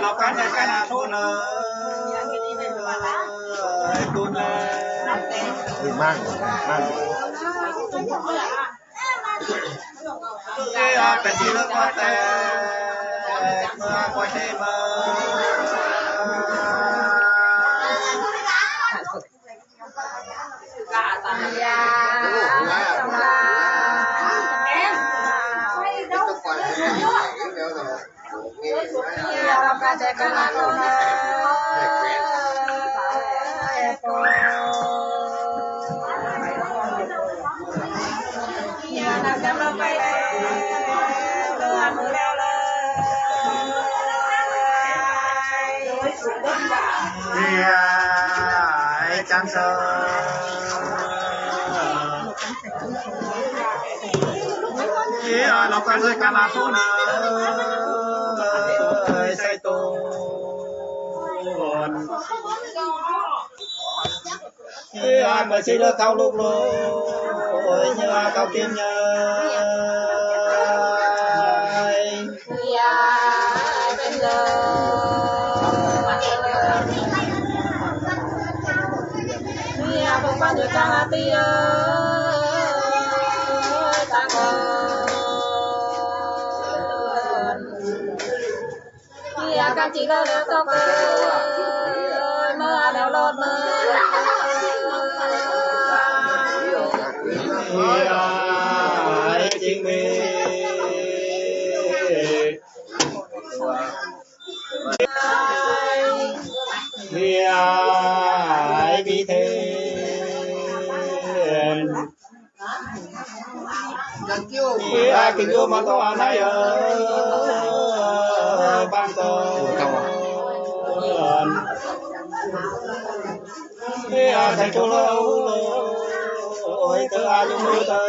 เราการจัดการทุนตุนมากเป็นที่เลิกว่าแต่เมื่อคอยเทมากาตายาสำราเราการจัดการทุนนักจำลองไปแล้วเรือมือแล้วเลยจังเซอเราก็เลยการลาทุนใส่ตูนเมื่อสิเลิกเข้าลูกโลเนื้อเข้าเตียงเงยเป็นเลยพวกบ้านอยู่กลางอาเตียต่างกันการจีเลิกตกเมื่อแล้วรถมือจริงมีมีเทนกินอยู่มาตัวไหนบางตัวใส่ตัวเราเธออายุมือเธอ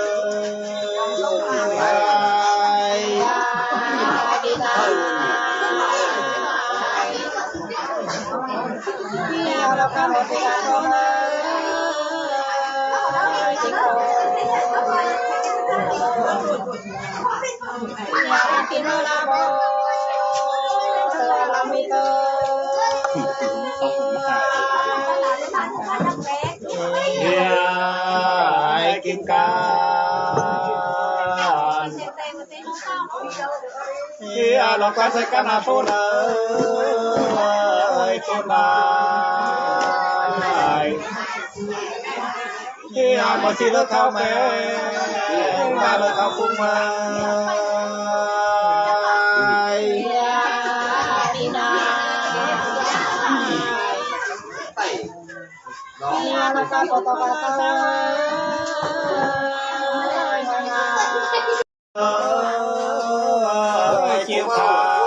เราการหมดที่เราทำจริงโอ้กินเราบ่เธอเราไม่เธอกินกันเราก็ใช้กันอาทุนทุนมาสิเลิกเข้าแม่มาเลิกเข้าคุ้มมาเราการปตกตาเกี่ยวกับ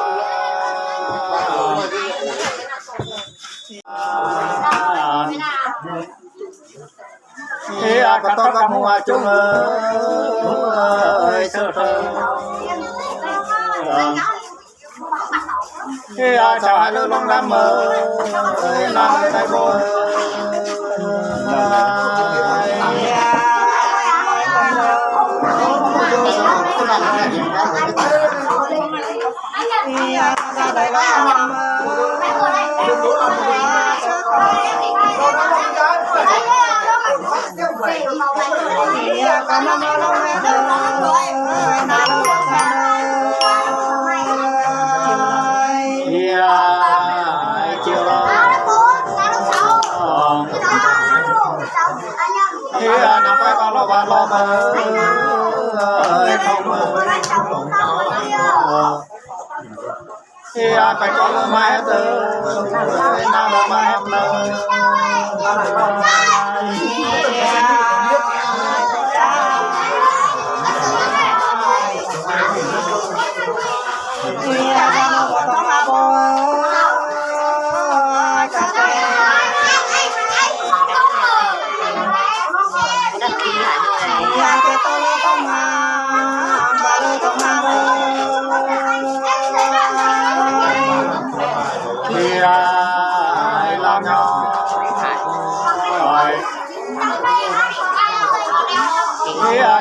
ก็ต้องกำหัวจุ่มเสือเธอชาวเรือลงน้ำมือน้ำใส่บัวน้ำไปก็รอวันรอมาเข้ามาไปก็ลงมาเจอน้ำลงมาแฮม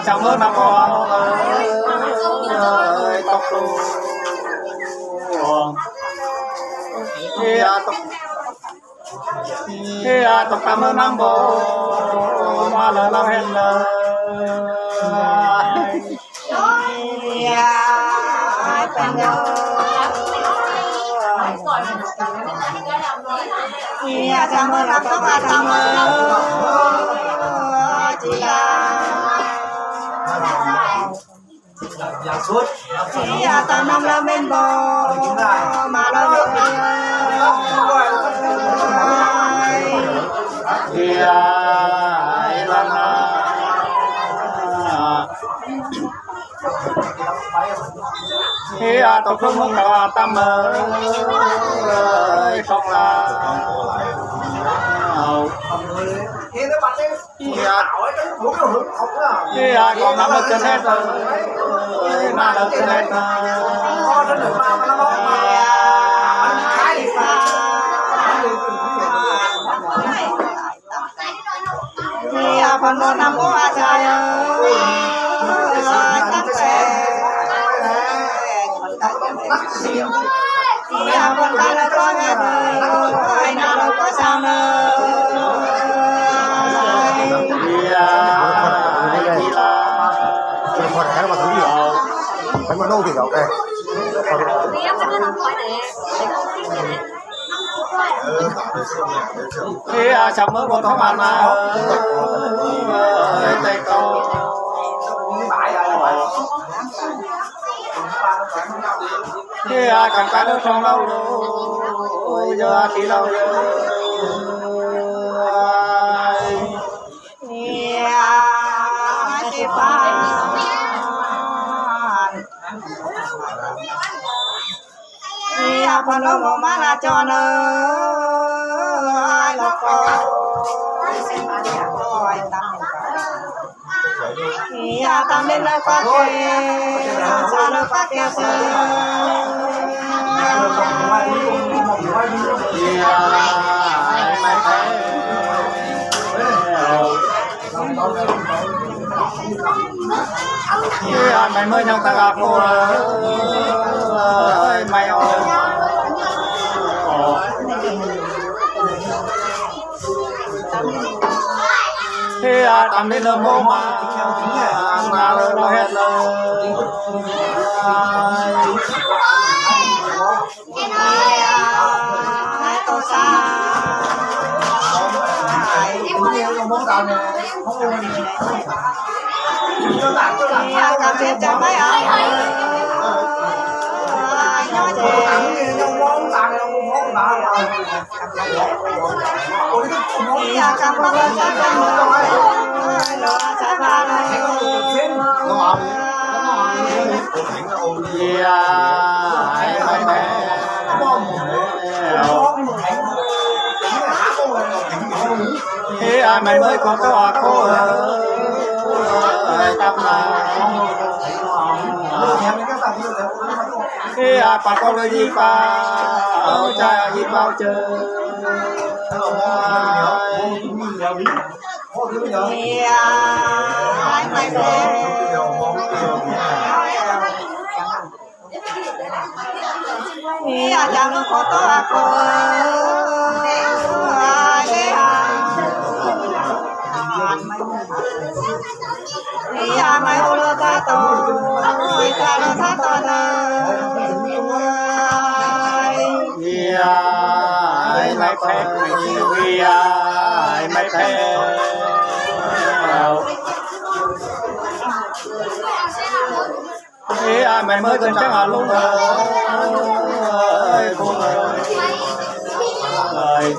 chẳng mơ nằm có tóc luôn tóc cảm ơn năm bố mà là lao hẹn lời cảm ơn năm bố mà cảm ơn chị là ta năm là bên bò mà nó được tao không có tâm ơi không là còn nắm được trên hết rồi mà được trên hết phần một năm của trai ơi tắc xe phần ba là con nghe ai nào đâu có sao nữaคนแท้มาทั้งที่ไปมาโน่ที่เราเอ้chậm mơ một tháng bàn mà tay câu cầm cái nước trong lâu rồi giờ thì lâu phần nó một má là cho nó ai lọc tâm lên là phát kê sao nó phát kê mày mới trong ta gặp cô ơi mày ơi khi tầm đến lớp mô mà nó hết lời tôi xa cảm thấy cho mấy ơi nói cảm ơn mày mới có cô ơi tâm là khi bà con ơi gì bao trai gì bao chờ ai mày về chẳng có to cô mày ô lô ta to ta lô ta to ai mày phép vì ai mày phép ai mày mới cần chắc là luôn ơi cô ơi